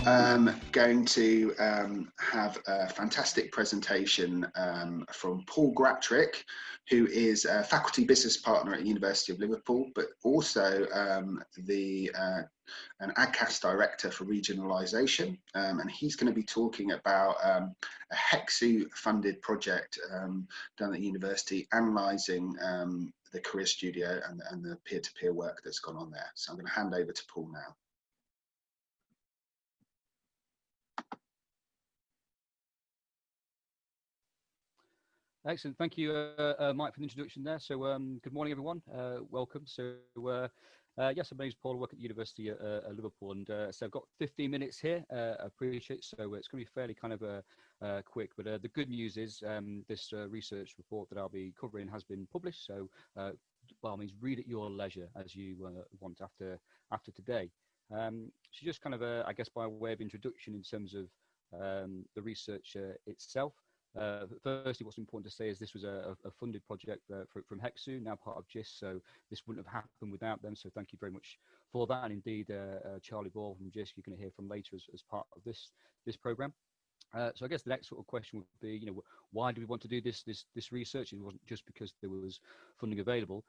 going to have a fantastic presentation from Paul Gratrick, who is a faculty business partner at the University of Liverpool, but also an AGCAS director for regionalisation, and he's going to be talking about a HECSU funded project done at the university, analysing the career studio and the peer-to-peer work that's gone on there. So I'm going to hand over to Paul now. Excellent. Thank you, Mike, for the introduction there. So good morning, everyone. Welcome. So yes, my name is Paul. I work at the University at Liverpool, and so I've got 15 minutes here. I appreciate it. So it's going to be fairly kind of quick, but the good news is this research report that I'll be covering has been published. So by all means, read at your leisure as you want after today. So just kind of, I guess, by way of introduction in terms of the research itself. Firstly, what's important to say is this was a funded project from HECSU, now part of GIS, so this wouldn't have happened without them, so thank you very much for that. And indeed, Charlie Ball from GIS, you're going to hear from later as part of this programme. So I guess the next sort of question would be, you know, why do we want to do this research? It wasn't just because there was funding available.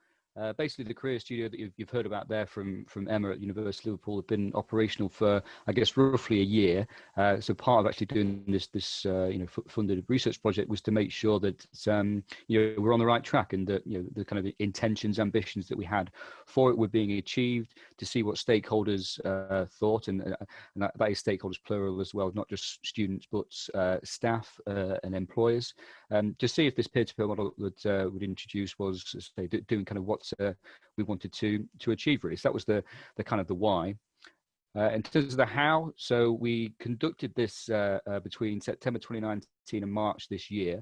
Basically, the career studio that you've heard about there from Emma at University of Liverpool have been operational for, I guess, roughly a year. So part of actually doing this funded research project was to make sure that we're on the right track, and that the kind of intentions, ambitions that we had for it were being achieved. To see what stakeholders thought, and that is stakeholders plural as well, not just students but staff and employers. To see if this peer-to-peer model that would introduce was, say, doing kind of what we wanted to achieve, really. So that was the kind of the why. In terms of the how, so we conducted this between September 2019 and March this year.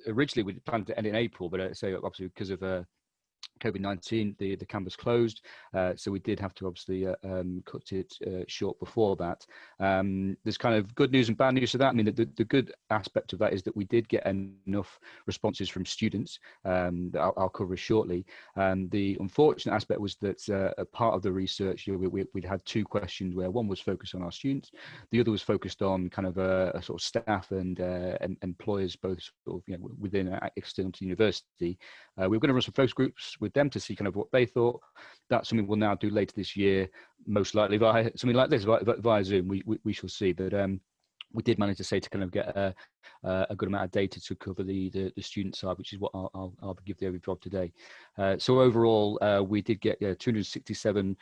Originally we planned to end in April, but so obviously because of COVID-19, the campus closed, so we did have to obviously cut it short before that. There's kind of good news and bad news to that. I mean, the good aspect of that is that we did get enough responses from students that I'll cover shortly. The unfortunate aspect was that a part of the research, we'd had two questions where one was focused on our students, the other was focused on kind of a sort of staff and employers, both sort of within external to the university. We were going to run some focus groups with them to see kind of what they thought. That's something we'll now do later this year, most likely via something like this, via Zoom. We shall see. But we did manage to kind of get a good amount of data to cover the student side, which is what I'll give the overview of today. So overall, we did get 267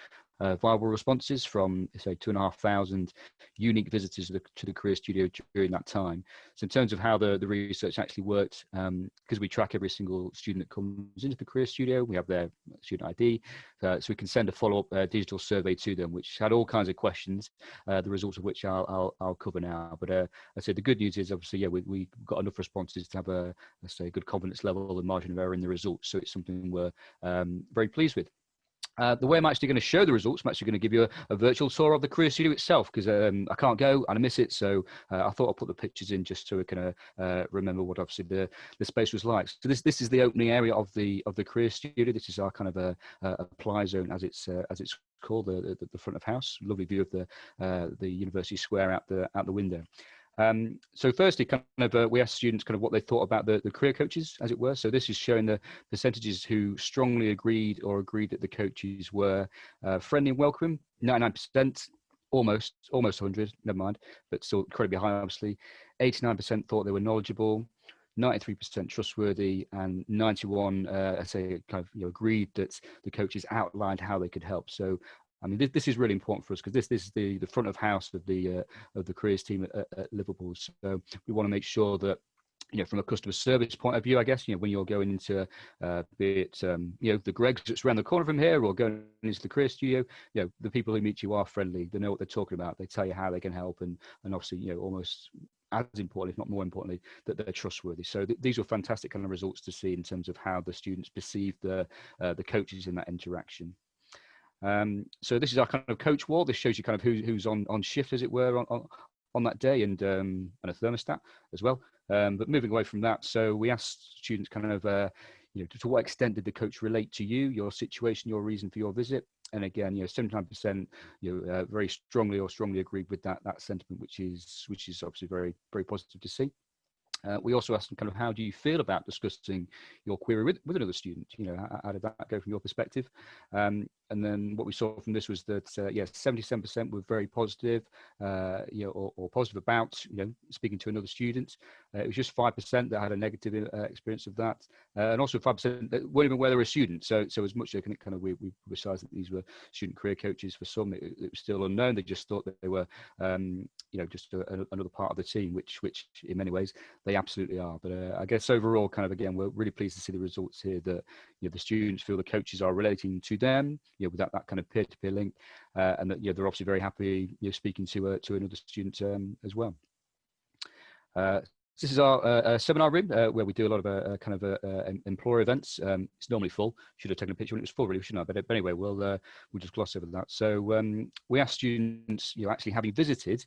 viable responses from, say, 2,500 unique visitors to the career studio during that time. So in terms of how the research actually worked, because we track every single student that comes into the career studio, we have their student ID, so we can send a follow-up digital survey to them, which had all kinds of questions, the results of which I'll cover now. But I said the good news is obviously, we got enough responses to have a, let's say, good confidence level and margin of error in the results. So it's something we're very pleased with. The way I'm actually going to show the results, I'm actually going to give you a virtual tour of the career studio itself, because I can't go and I miss it. So I thought I'll put the pictures in just so we can remember what obviously the space was like. So this is the opening area of the career studio. This is our kind of a apply zone, as it's called, the front of house. Lovely view of the university square out the window. So firstly, kind of we asked students kind of what they thought about the career coaches, as it were. So this is showing the percentages who strongly agreed that the coaches were friendly and welcoming. 99%, almost 100, never mind, but still incredibly high, obviously. 89% thought they were knowledgeable, 93% trustworthy, and 91, I say, kind of agreed that the coaches outlined how they could help. So I mean, this is really important for us, because this is the front of house of the careers team at Liverpool. So we want to make sure that, from a customer service point of view, I guess, when you're going into, be it, the Greggs that's around the corner from here, or going into the career studio, the people who meet you are friendly. They know what they're talking about. They tell you how they can help, and obviously, almost as important, if not more importantly, that they're trustworthy. So these were fantastic kind of results to see in terms of how the students perceive the coaches in that interaction. So this is our kind of coach wall. This shows you kind of who's on shift, as it were, on that day, and a thermostat as well. But moving away from that, so we asked students kind of to what extent did the coach relate to you, your situation, your reason for your visit? And again, 79%, very strongly agreed with that sentiment, which is obviously very, very positive to see. We also asked them kind of, how do you feel about discussing your query with another student? How did that go from your perspective? And then what we saw from this was that, 77% were very positive, or positive about, speaking to another student. It was just 5% that had a negative experience of that. And also 5% that weren't even aware they were a student. So as much as we publicised that these were student career coaches, for some, it was still unknown. They just thought that they were, just another part of the team, which in many ways they absolutely are. But I guess overall, kind of, again, we're really pleased to see the results here that, the students feel the coaches are relating to them, with that kind of peer-to-peer link, and that, they're obviously very happy, speaking to another student as well. This is our seminar room where we do a lot of employer events. It's normally full. Should have taken a picture when it was full, really, shouldn't I? But anyway, we'll just gloss over that. So we ask students, actually, have you visited?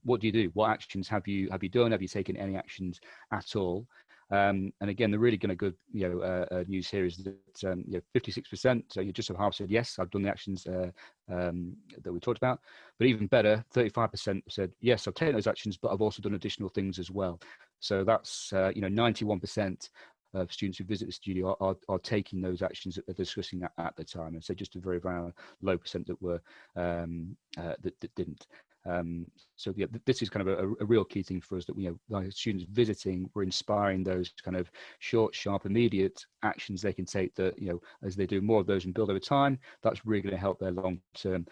What do you do? What actions have you done? Have you taken any actions at all? And again, the really kind of good news here is that 56%, so you just have half said yes, I've done the actions that we talked about. But even better, 35% said yes, I've taken those actions, but I've also done additional things as well. So that's 91% of students who visit the studio are taking those actions that they're discussing at the time, and so just a very, very low percent that were that didn't. So yeah, this is kind of a real key thing for us, that like students visiting, we're inspiring those kind of short, sharp, immediate actions they can take, that as they do more of those and build over time, that's really going to help their long-term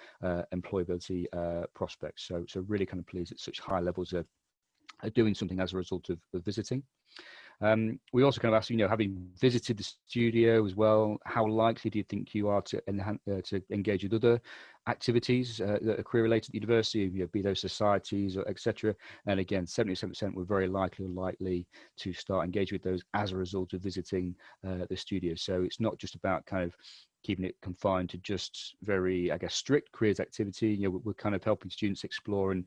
employability prospects. So really kind of pleased at such high levels of doing something as a result of visiting. We also kind of asked, having visited the studio as well, how likely do you think you are to engage with other activities that are career related at university, be those societies or etc. And again, 77% were very likely to start engaging with those as a result of visiting the studio. So it's not just about kind of keeping it confined to just very, I guess, strict careers activity. We're kind of helping students explore and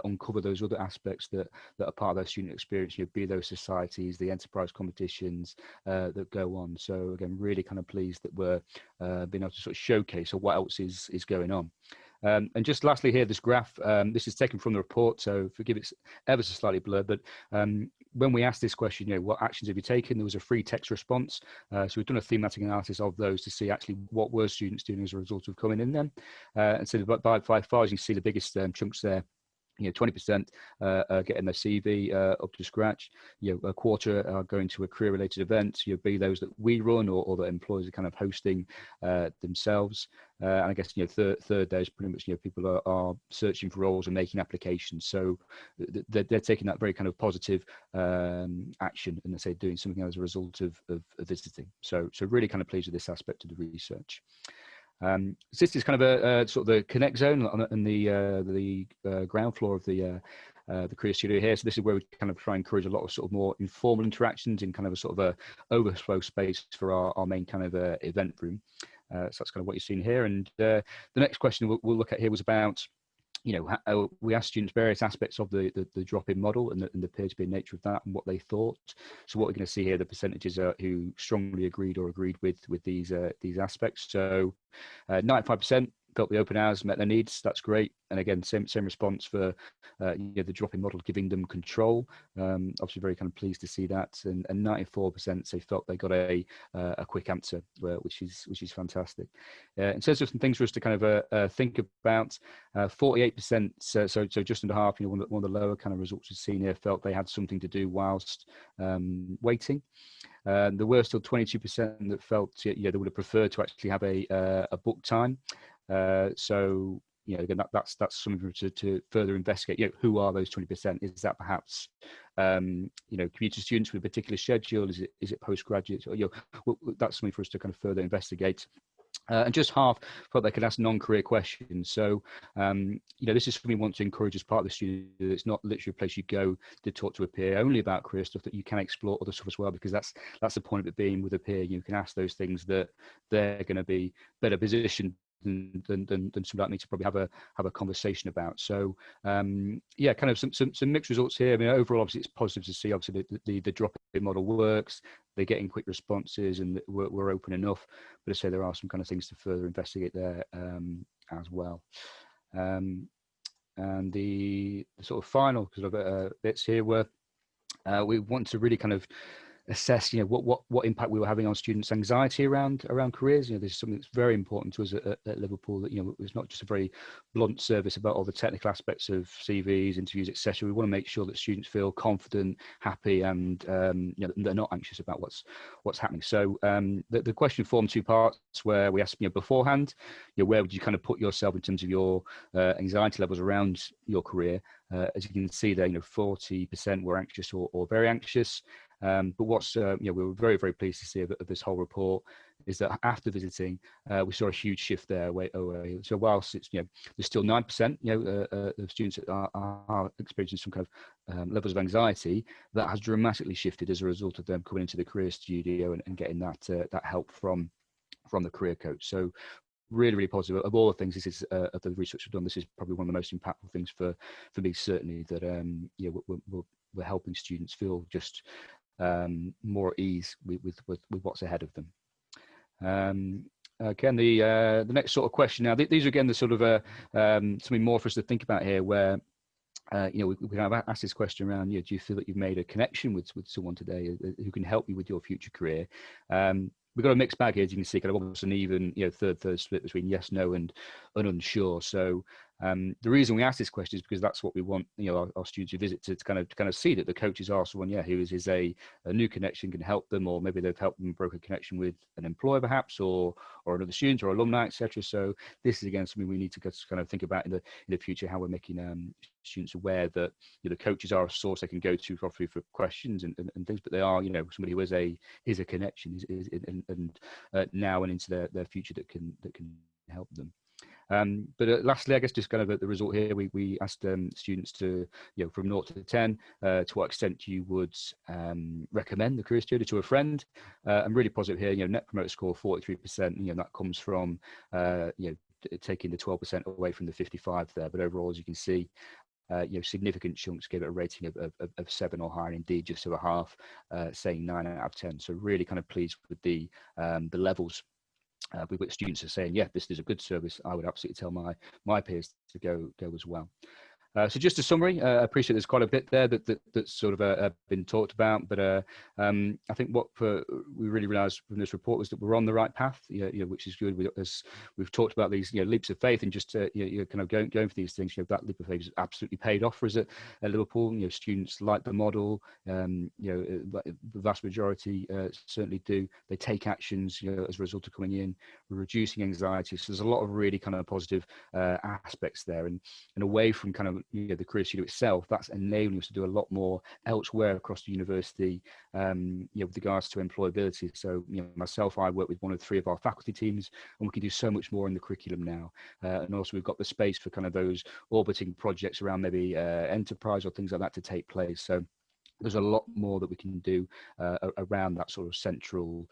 uncover those other aspects that are part of their student experience, be those societies, the enterprise competitions that go on. So again, really kind of pleased that we're being able to sort of showcase what else is going on. And just lastly here, this graph, this is taken from the report, so forgive it's ever so slightly blurred, but when we asked this question, what actions have you taken, there was a free text response. So we've done a thematic analysis of those to see actually what were students doing as a result of coming in then. And so by far, as you can see, the biggest chunks there, 20% getting their CV up to scratch. A quarter are going to a career-related event. Be those that we run or that employers are kind of hosting themselves. And I guess third day is pretty much people are searching for roles and making applications. So they're taking that very kind of positive action, and they say doing something as a result of visiting. So really kind of pleased with this aspect of the research. So this is kind of a sort of the Connect zone on the ground floor of the career studio here. So this is where we kind of try and encourage a lot of sort of more informal interactions in kind of a sort of a overflow space for our main kind of event room. So that's kind of what you've seen here. And the next question we'll look at here was about, we asked students various aspects of the drop-in model and the peer-to-peer nature of that and what they thought. So what we're going to see here, the percentages are who strongly agreed or agreed with these aspects. So 95% felt the open hours met their needs. That's great. And again, same response for the drop-in model giving them control. Obviously, very kind of pleased to see that. And 94% say felt they got a quick answer, which is fantastic. In terms of some things for us to kind of think about, 48%, so just under half, one of the lower kind of results we've seen here, felt they had something to do whilst waiting. There were still 22% that felt they would have preferred to actually have a book time. So again, that's something to further investigate. Who are those 20%? Is that perhaps commuter students with a particular schedule? Is it postgraduates? That's something for us to kind of further investigate. And just half thought they could ask non-career questions. So, this is something we want to encourage as part of the studio. It's not literally a place you go to talk to a peer only about career stuff, that you can explore other stuff as well, because that's the point of it being with a peer. You can ask those things that they're going to be better positioned than somebody like me to probably have a conversation about. So yeah, kind of some mixed results here. I mean, overall, obviously, it's positive to see. Obviously, the drop-in model works. They're getting quick responses, and we're open enough. But I say there are some kind of things to further investigate there as well. And the sort of final sort of bits here were we want to really kind of assess, what impact we were having on students' anxiety around careers. This is something that's very important to us at Liverpool. That it's not just a very blunt service about all the technical aspects of CVs, interviews, etc. We want to make sure that students feel confident, happy, and they're not anxious about what's happening. So the question formed two parts, where we asked beforehand, where would you kind of put yourself in terms of your anxiety levels around your career. As you can see there, 40% were anxious or very anxious. But what's we were very, very pleased to see of this whole report is that after visiting, we saw a huge shift there. So whilst it's there's still 9% of students that are experiencing some kind of levels of anxiety, that has dramatically shifted as a result of them coming into the career studio and getting that help from the career coach. So really, really positive. Of all the things, this is of the research we've done, this is probably one of the most impactful things for me, certainly, that we're helping students feel just more at ease with what's ahead of them. Again, the next sort of question now, these are again the sort of something more for us to think about here, where we have asked this question around, do you feel that you've made a connection with someone today who can help you with your future career? We've got a mixed bag here, as you can see, kind of almost an even third split between yes, no, and unsure. So the reason we ask this question is because that's what we want our students who visit to kind of see, that the coaches are someone who is a new connection, can help them, or maybe they've helped them broker connection with an employer perhaps, or another student or alumni, etc. So this is again something we need to kind of think about in the future, how we're making students aware that the coaches are a source they can go to for questions and things, but they are somebody who is a connection and now and into their future that can help them. But lastly, I guess just kind of the result here, we asked students to, from 0 to 10, to what extent you would recommend the career studio to a friend. And really positive here, net promoter score 43%, that comes from taking the 12% away from the 55 there. But overall, as you can see, significant chunks gave it a rating of 7 or higher, indeed just over half saying 9 out of 10. So really kind of pleased with the levels with which students are saying, this is a good service. I would absolutely tell my peers to go as well. So just a summary, I appreciate there's quite a bit there that's sort of been talked about, but I think what we really realised from this report was that we're on the right path, which is good. As we've talked about these leaps of faith, and just kind of going for these things, that leap of faith has absolutely paid off for us at Liverpool. Students like the model, the vast majority certainly do. They take actions as a result of coming in, we're reducing anxiety. So there's a lot of really kind of positive aspects there, and away from kind of the career studio itself, that's enabling us to do a lot more elsewhere across the university, with regards to employability. So myself, I work with one of 3 of our faculty teams, and we can do so much more in the curriculum now, and also we've got the space for kind of those orbiting projects around maybe enterprise or things like that to take place. So there's a lot more that we can do around that sort of central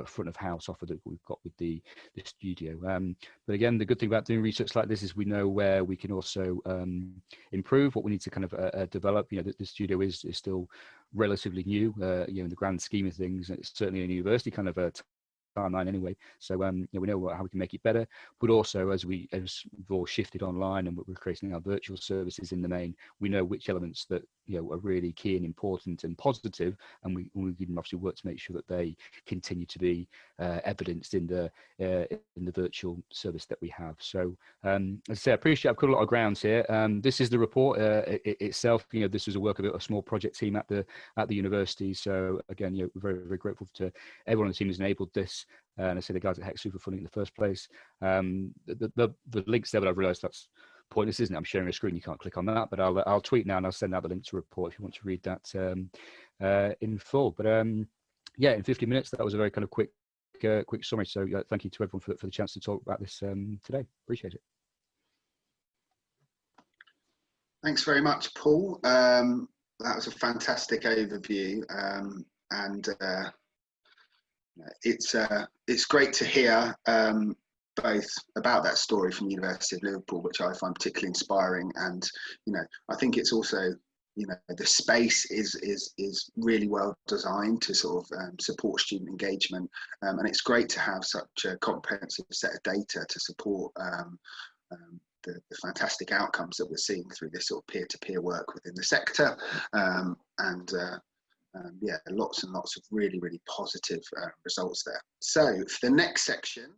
front of house offer that we've got with the studio. But again, the good thing about doing research like this is we know where we can also improve, what we need to kind of develop. The studio is still relatively new, in the grand scheme of things. It's certainly a university kind of a timeline anyway, so we know how we can make it better, but also as we've all shifted online and we're creating our virtual services in the main, we know which elements that are really key and important and positive, and we can obviously work to make sure that they continue to be evidenced in the virtual service that we have. So as I say, I appreciate I've covered a lot of grounds here. This is the report itself. This was a work of a small project team at the university, so again, we're very, very grateful to everyone on the team who's enabled this. And I say the guys at HECSU for funding in the first place. The links there, but I've realised that's pointless, isn't it? I'm sharing a screen, you can't click on that, but I'll tweet now and I'll send out the link to report if you want to read that in full. But yeah, in 50 minutes, that was a very kind of quick summary. So thank you to everyone for the chance to talk about this today. Appreciate it. Thanks very much, Paul. That was a fantastic overview, and it's great to hear both about that story from the University of Liverpool, which I find particularly inspiring, and I think it's also the space is really well designed to sort of support student engagement, and it's great to have such a comprehensive set of data to support the fantastic outcomes that we're seeing through this sort of peer-to-peer work within the sector, yeah, lots and lots of really, really positive results there. So for the next section.